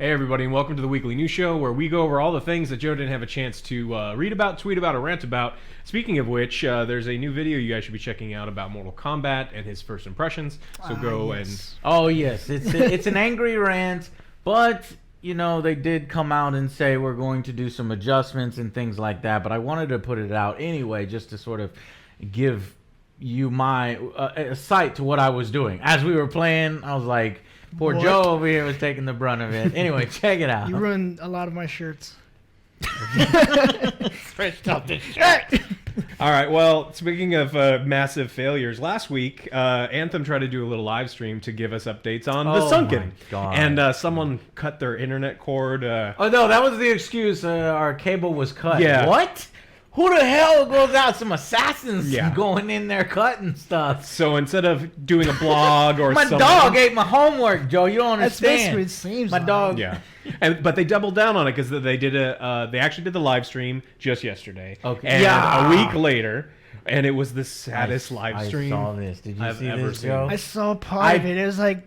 Hey everybody, and welcome to the weekly news show where we go over all the things that Joe didn't have a chance to read about, tweet about, or rant about. Speaking of which, there's a new video you guys should be checking out about Mortal Kombat and his first impressions. So go and... Oh yes, it's an angry rant, but you know they did come out and say we're going to do some adjustments and things like that. But I wanted to put it out anyway, just to sort of give you my a sight to what I was doing as we were playing. I was like. Poor Joe over here was taking the brunt of it. Anyway, check it out. You ruined a lot of my shirts. Stretched out this shirt. All right, well, speaking of massive failures, last week, Anthem tried to do a little live stream to give us updates on the Sunken. And someone cut their internet cord. Oh, no, that was the excuse. Our cable was cut. Yeah. What? Who the hell goes out? Some assassins going in there cutting stuff. So instead of doing a blog or my dog ate my homework, Joe. You don't understand. That's basically it seems. My dog. Yeah, but they doubled down on it because they did they actually did the live stream just yesterday. Okay. And a week later, and it was the saddest live stream I saw this. Did you see ever this, seen. Joe? I saw part of it. It was like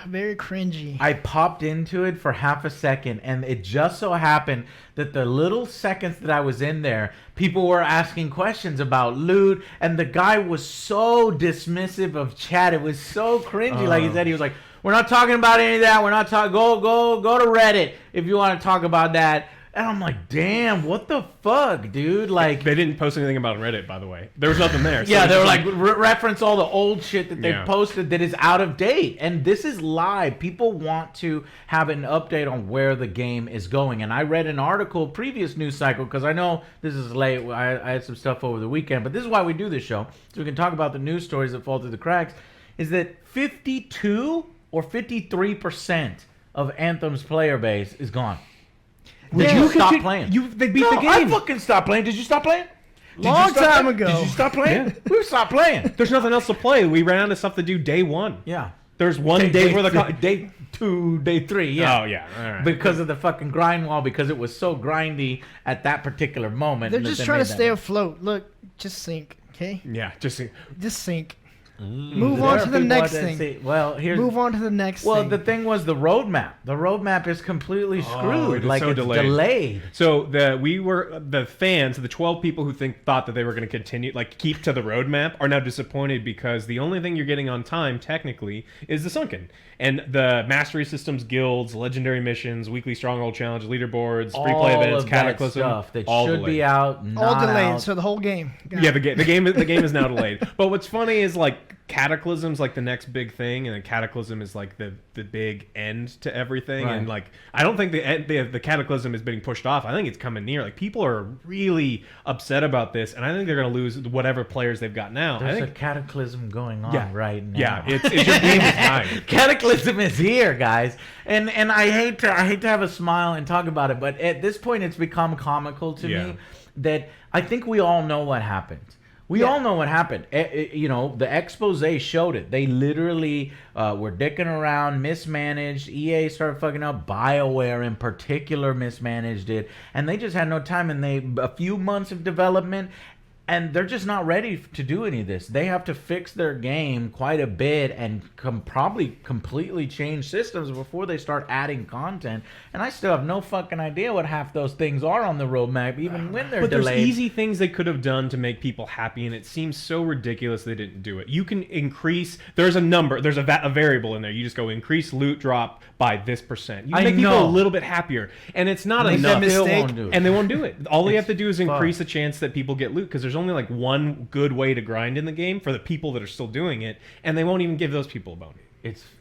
very cringy. I popped into it for half a second, and it just so happened that the little seconds that I was in there, people were asking questions about loot, and the guy was so dismissive of chat. It was so cringy. Like he said, he was like, "We're not talking about any of that. We're not talking. Go to Reddit if you want to talk about that." And I'm like, damn, what the fuck, dude? Like, they didn't post anything about Reddit, by the way. There was nothing there. So yeah, they were like reference all the old shit that they posted that is out of date. And this is live. People want to have an update on where the game is going. And I read an article, previous news cycle, because I know this is late. I had some stuff over the weekend, but this is why we do this show, so we can talk about the news stories that fall through the cracks. Is that 52 or 53% of Anthem's player base is gone? Did you stop playing? They beat the game. I fucking stopped playing. Did you stop playing? Long time ago. Did you stop playing? Yeah. We stopped playing. There's nothing else to play. We ran out of stuff to do day one. Yeah. There's one day where day 2, day 3. Yeah. Oh yeah. All right. Because of the fucking grind wall, because it was so grindy at that particular moment. They're just trying to stay afloat. Look, just sink, okay? Yeah, just sink. Move on to the next thing. Well, move on to the next thing. Well, the thing was the roadmap. The roadmap is completely screwed. Like so it's delayed. So the fans, the 12 people who thought that they were going to continue, like keep to the roadmap, are now disappointed because the only thing you're getting on time, technically, is the Sunken. And the Mastery Systems guilds, legendary missions, weekly stronghold challenge, leaderboards, free play events, Cataclysm, that stuff that all should delayed. be out, all delayed. Out. So the whole game. Yeah, the game is now delayed. But what's funny is like Cataclysm's like the next big thing, and then Cataclysm is like the big end to everything. Right. And like I don't think the Cataclysm is being pushed off. I think it's coming near. Like people are really upset about this, and I think they're going to lose whatever players they've got now. There's a Cataclysm going on right now. Yeah, it's your game is time. Cataclysm is here, guys, and I hate to have a smile and talk about it, but at this point, it's become comical to me that I think we all know what happened. We all know what happened. You know, the expose showed it. They literally were dicking around, mismanaged. EA started fucking up. BioWare in particular mismanaged it. And they just had no time. And a few months of development, and they're just not ready to do any of this. They have to fix their game quite a bit and probably completely change systems before they start adding content. And I still have no fucking idea what half those things are on the roadmap, even when they're delayed. But there's easy things they could have done to make people happy, and it seems so ridiculous they didn't do it. You can increase. There's a number. There's a variable in there. You just go increase loot drop by this %. You make people a little bit happier, and it's not enough. And they won't do it. All they have to do is increase the chance that people get loot, because there's only like one good way to grind in the game for the people that are still doing it, and they won't even give those people a bonus.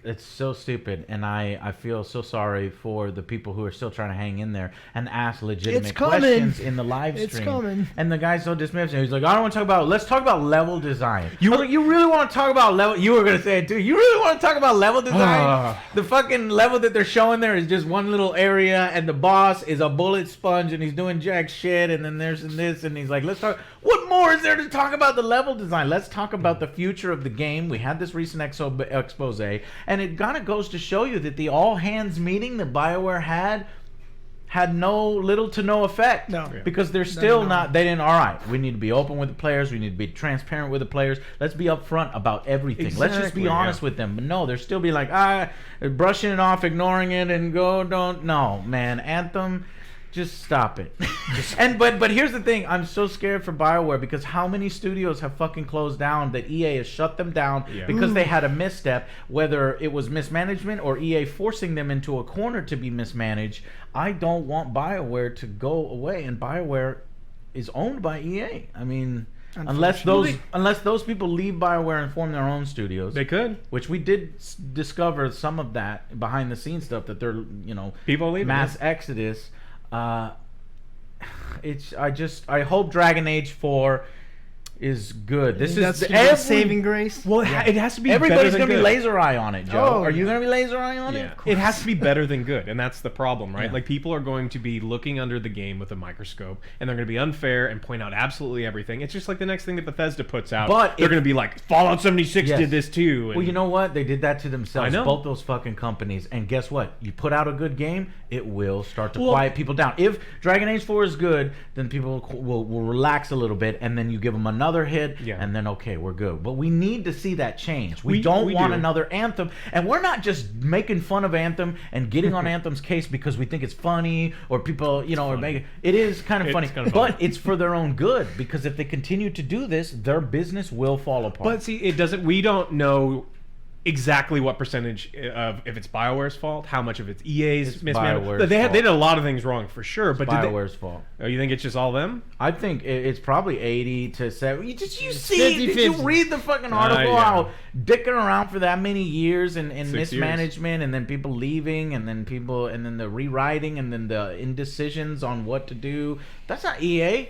It's so stupid, and I feel so sorry for the people who are still trying to hang in there and ask legitimate questions in the live stream. It's coming. And the guy's so dismissive. He's like, I don't want to talk about. Let's talk about level design. You really want to talk about level? You were gonna say it too. You really want to talk about level design? The fucking level that they're showing there is just one little area, and the boss is a bullet sponge, and he's doing jack shit. And then there's this, and he's like, let's talk. What more is there to talk about the level design? Let's talk about the future of the game. We had this recent expose, and it kind of goes to show you that the all hands meeting that BioWare had had little to no effect. No. Yeah. Because they're still not. They didn't. All right, we need to be open with the players. We need to be transparent with the players. Let's be upfront about everything. Let's just be honest with them. But no, they're still be like, brushing it off, ignoring it, and no, man. Anthem. Just stop it. But here's the thing. I'm so scared for BioWare because how many studios have fucking closed down that EA has shut them down because they had a misstep, whether it was mismanagement or EA forcing them into a corner to be mismanaged. I don't want BioWare to go away, and BioWare is owned by EA. I mean, unless those people leave BioWare and form their own studios. They could. Which we did discover some of that behind the scenes stuff that they're, people leaving mass exodus. I hope Dragon Age 4 is good. This is the saving grace. Well, it has to be. Everybody's going to be laser eye on it, Joe. Oh, are you going to be laser eye on it? It has to be better than good, and that's the problem, right? Like people are going to be looking under the game with a microscope, and they're going to be unfair and point out absolutely everything. It's just like the next thing that Bethesda puts out. But they're going to be like, Fallout 76 did this too. Well, you know what? They did that to themselves. I know. Both those fucking companies. And guess what? You put out a good game, it will start to quiet people down. If Dragon Age 4 is good, then people will relax a little bit, and then you give them another hit. And then okay, we're good. But we need to see that change. We don't want another Anthem, and we're not just making fun of Anthem and getting on Anthem's case because we think it's funny or people, or make it is kind of funny, but it's for their own good because if they continue to do this, their business will fall apart. But see, it doesn't. We don't know exactly what percentage of if it's BioWare's fault, how much of it's EA's mismanagement. They did a lot of things wrong for sure, but BioWare's fault. Oh, you think it's just all them? I think it's probably 80 to 70. Did Did you read the fucking article? How dicking around for that many years and mismanagement, and then people leaving, and then the rewriting, and then the indecisions on what to do. That's not EA.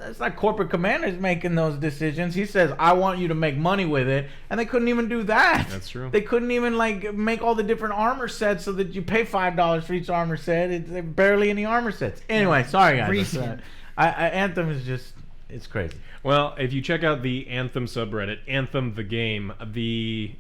It's like corporate commanders making those decisions. He says, I want you to make money with it. And they couldn't even do that. That's true. They couldn't even make all the different armor sets so that you pay $5 for each armor set. It's barely any armor sets. Anyway, sorry guys. Anthem is just, it's crazy. Well, if you check out the Anthem subreddit, Anthem the game, the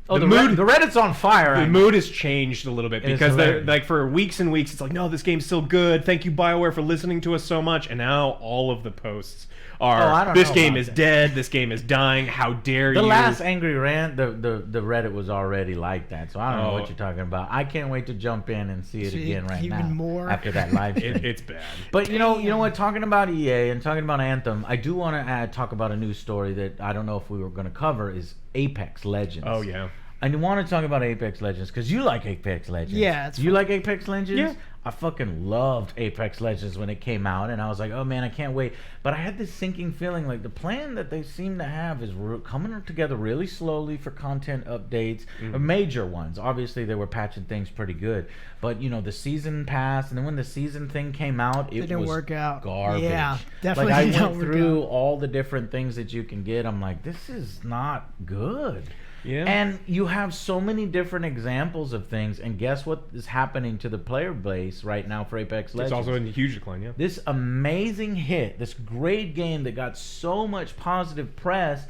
Reddit's on fire. The mood has changed a little bit because they're like for weeks and weeks. It's like, no, this game's still good. Thank you, BioWare, for listening to us so much. And now all of the posts are, this game is dead. This game is dying. How dare you? The last angry rant, the Reddit was already like that. So I don't know what you're talking about. I can't wait to jump in and see it again right now. Even more after that live stream. It's bad. But you know what? Talking about EA and talking about Anthem, I do want to talk about a news story that I don't know if we were going to cover. Is Apex Legends. Oh yeah. I want to talk about Apex Legends because you like Apex Legends. Yeah, you like Apex Legends? Yeah. I fucking loved Apex Legends when it came out, and I was like, oh man, I can't wait. But I had this sinking feeling like the plan that they seem to have is coming together really slowly for content updates, major ones. Obviously, they were patching things pretty good, but the season passed, and then when the season thing came out, it didn't was work out. Garbage. Yeah, definitely. Like I went through all the different things that you can get. I'm like, this is not good. Yeah. And you have so many different examples of things, and guess what is happening to the player base right now for Apex Legends? It's also in huge decline, yeah. This amazing hit, this great game that got so much positive press,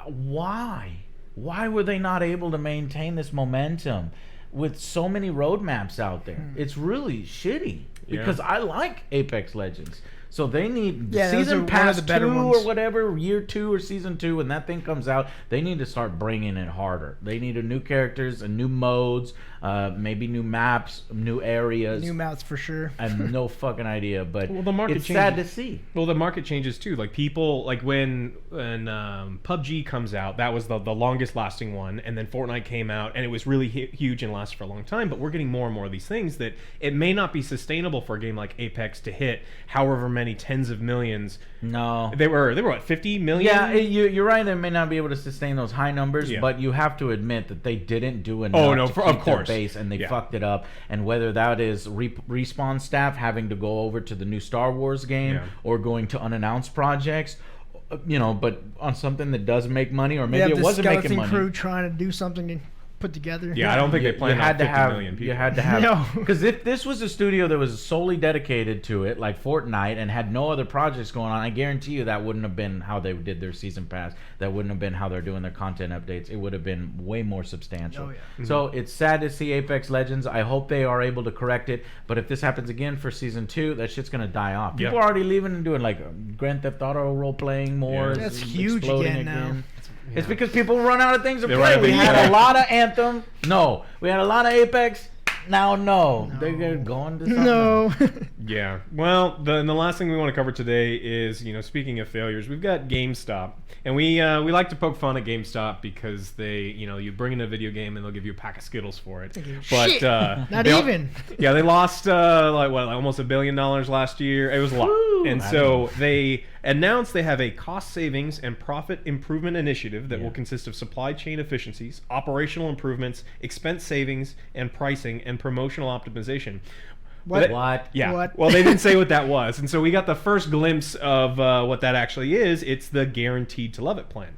why were they not able to maintain this momentum with so many roadmaps out there? It's really shitty because I like Apex Legends. So they need season pass 2 or whatever, year 2 or season 2, when that thing comes out, they need to start bringing it harder. They need new characters and new modes, maybe new maps, new areas. New maps for sure. I have no fucking idea, but the market it's changes. sad to see. Well, the market changes too. Like people, like when PUBG comes out, that was the longest lasting one, and then Fortnite came out, and it was really huge and lasted for a long time. But we're getting more and more of these things that it may not be sustainable for a game like Apex to hit however many tens of millions. No, they were what, 50 million? Yeah, you're right. They may not be able to sustain those high numbers, but you have to admit that they didn't do enough to keep their base, and they fucked it up. And whether that is Respawn staff having to go over to the new Star Wars game or going to unannounced projects, but on something that does make money, or maybe it wasn't making money. Crew trying to do something put together. Yeah, I don't think they planned on 50 million people. You had to have. No. Because if this was a studio that was solely dedicated to it, like Fortnite, and had no other projects going on, I guarantee you that wouldn't have been how they did their season pass. That wouldn't have been how they're doing their content updates. It would have been way more substantial. Oh, yeah. Mm-hmm. So it's sad to see Apex Legends. I hope they are able to correct it. But if this happens again for season 2, that shit's gonna die off. People are already leaving and doing like Grand Theft Auto role playing more. Yeah. That's huge again now. Yeah. It's because people run out of things to They play. run We out of had a lot of Anthem. No. We had a lot of Apex. Now, no. They're going to something. No. Yeah. Well, the last thing we want to cover today is, speaking of failures, we've got GameStop. And we like to poke fun at GameStop because they, you bring in a video game and they'll give you a pack of Skittles for it. But Shit. Not even. Yeah, they lost almost $1 billion last year. It was a lot. Woo, And so they announced they have a cost savings and profit improvement initiative that will consist of supply chain efficiencies, operational improvements, expense savings, and pricing and promotional optimization. What? Yeah. What? Well, they didn't say what that was. And so we got the first glimpse of what that actually is. It's the Guaranteed to Love It plan.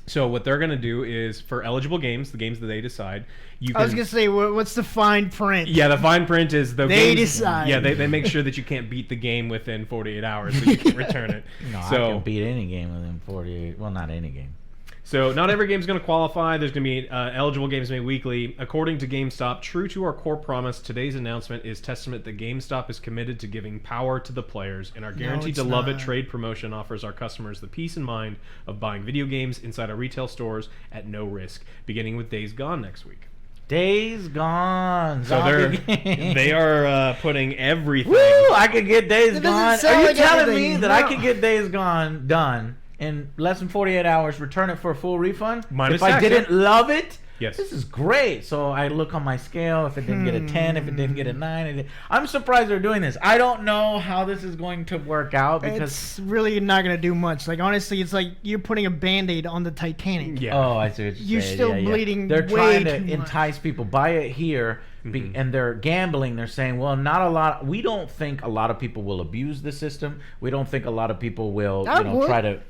So what they're going to do is for eligible games, the games that they decide, you can... I was going to say, what's the fine print? Yeah, the fine print is the They games, decide. Yeah, they make sure that you can't beat the game within 48 hours so you can return it. No, so, I can beat any game within 48. Well, not any game. So not every game's going to qualify. There's going to be eligible games made weekly. According to GameStop, true to our core promise, today's announcement is testament that GameStop is committed to giving power to the players, and our Guaranteed to Love It trade promotion offers our customers the peace and mind of buying video games inside our retail stores at no risk, beginning with Days Gone next week. Days Gone. So they are putting everything. Woo! I could get Days It doesn't Gone. sound Are you like telling everything. me that No. I could get Days Gone done in less than 48 hours, return it for a full refund? Minus if I tax, didn't love it? Yes. This is great. So I look on my scale. If it didn't get a 10, if it didn't get a 9. I'm surprised they're doing this. I don't know how this is going to work out because... It's really not going to do much. Like, honestly, it's like you're putting a Band-Aid on the Titanic. Yeah. Oh, I see what You're saying. still bleeding They're way trying to too much. entice people. Buy it here. And they're gambling. They're saying, well, not a lot. We don't think a lot of people will abuse the system. We don't think a lot of people will, I would. try to...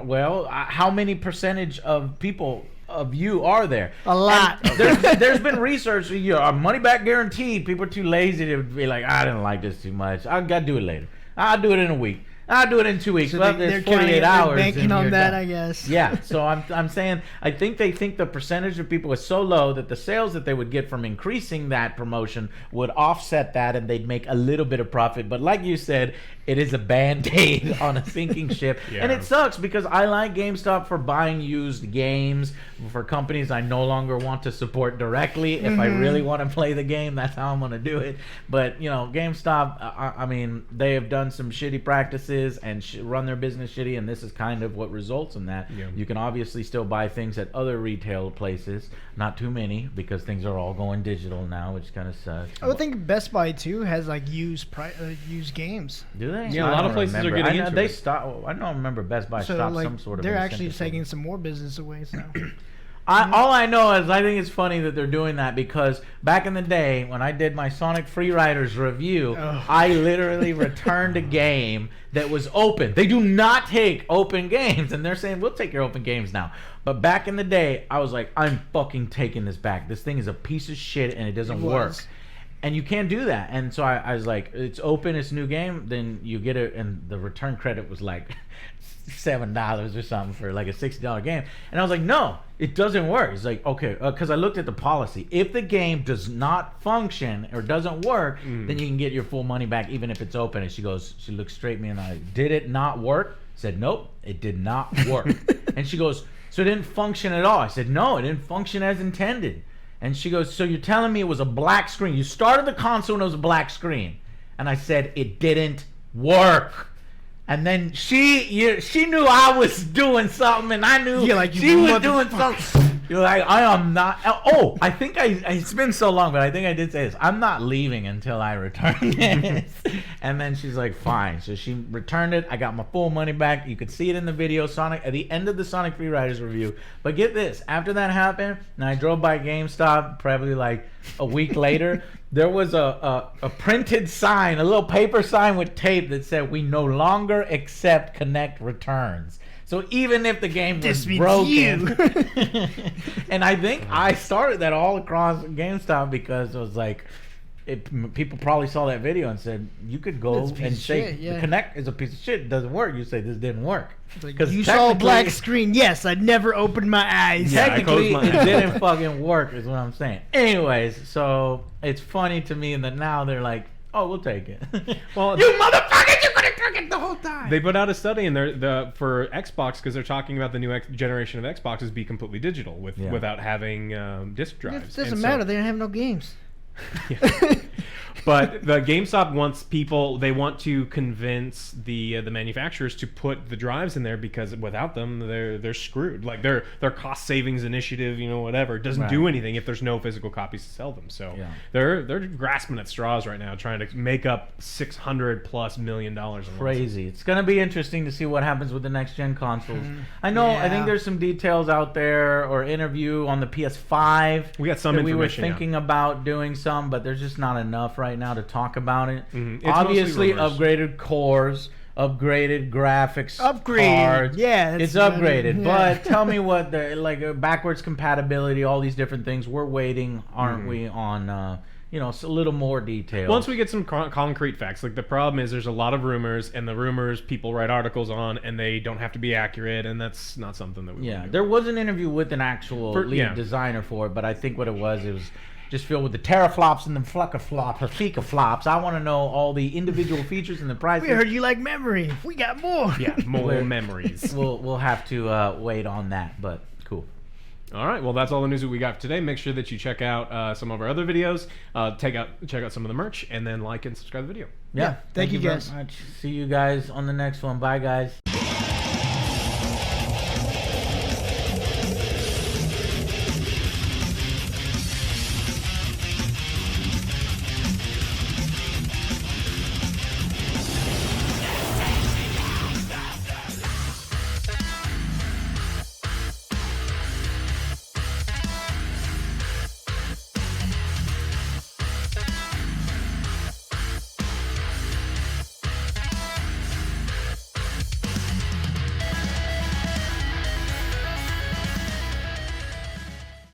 Well, how many percentage of people... of you are there? A lot. There's been research, money back guaranteed. People are too lazy to be like, I didn't like this too much. I got to do it later. I'll do it in a week. I'll do it in 2 weeks. So Well, they're there's 48 they're hours. banking and on you're that, done. I guess. Yeah, so I'm saying I think they think the percentage of people is so low that the sales that they would get from increasing that promotion would offset that, and they'd make a little bit of profit. But like you said, it is a Band-Aid on a sinking ship. Yeah. And it sucks because I like GameStop for buying used games for companies I no longer want to support directly. If I really want to play the game, that's how I'm going to do it. But, GameStop, I mean, they have done some shitty practices and run their business shitty, and this is kind of what results in that. Yeah. You can obviously still buy things at other retail places, not too many because things are all going digital now, which kind of sucks. I would think Best Buy, too, has, like, used games. Do they? Yeah, a I lot of don't places are remember. getting I know into they it. stop. I don't remember Best Buy So, stopped like, some sort of. they're actually incentive taking program. some more business away, so. All I know is I think it's funny that they're doing that because back in the day when I did my Sonic Free Riders review, I literally returned a game that was open. They do not take open games, and they're saying, we'll take your open games now. But back in the day, I was like, I'm fucking taking this back. This thing is a piece of shit, and it doesn't work. And you can't do that. And so I was like, it's open, it's a new game, then you get it, and the return credit was like $7 or something for like a $60 game. And I was like, no, it doesn't work. It's like, okay, because I looked at the policy. If the game does not function or doesn't work, then you can get your full money back even if it's open. And she looked straight at me and I, did it not work? I said, nope, it did not work. And she goes, so it didn't function at all? I said, no, it didn't function as intended. And she goes, so you're telling me it was a black screen? You started the console and it was a black screen. And I said, it didn't work. And then she knew I was doing something, and I knew she was doing something. You're like, I am not. Oh, I think it's been so long, but I think I did say this. I'm not leaving until I return this. And then she's like, fine. So she returned it. I got my full money back. You could see it in the video, Sonic, at the end of the Sonic Free Riders review. But get this, after that happened, and I drove by GameStop probably like a week later, there was a printed sign, a little paper sign with tape that said, we no longer accept Connect returns. So even if the game This was means broken, you. and I think I started that all across GameStop because it was like, people probably saw that video and said, you could go That's a piece and of say shit, yeah. the Connect is a piece of shit. It doesn't work. You say this didn't work. Like, you saw a black screen. Yes, I never opened my eyes. Yeah, Technically, I closed my it eyes. didn't fucking work, is what I'm saying. Anyways, so it's funny to me that now they're like, oh, we'll take it. Well, you motherfuckers, you could have took it the whole time. they put out a study in there for Xbox because they're talking about the new generation of Xboxes be completely digital without having disk drives. It doesn't And so- matter. They don't have no games. Yeah. But the GameStop wants people. They want to convince the manufacturers to put the drives in there because without them, they're screwed. Like their cost savings initiative, whatever, doesn't do anything if there's no physical copies to sell them. So they're grasping at straws right now, trying to make up $600+ million. Crazy. It's gonna be interesting to see what happens with the next gen consoles. I know. I think there's some details out there or interview on the PS5. We got some that we were information, yeah. thinking about doing some, but there's just not enough right now to talk about it. It's Obviously, mostly rumors. upgraded cores, upgraded graphics, Upgraded. cards. Yeah, it's that's upgraded. yeah. But tell me what backwards compatibility, all these different things. We're waiting, aren't we, on a little more detail. Once we get some concrete facts, like the problem is there's a lot of rumors, and the rumors people write articles on, and they don't have to be accurate, and that's not something that we want to do. There was an interview with an actual lead designer for it, but I think what it was just filled with the teraflops and the fluckaflops, or fecaflops. I want to know all the individual features and the prices. We heard you like memory. We got more. Yeah, more memories. We'll have to wait on that, but cool. All right, well, that's all the news that we got today. Make sure that you check out some of our other videos, check out some of the merch, and then like and subscribe to the video. Yeah, Thank you very guys. much. See you guys on the next one. Bye, guys.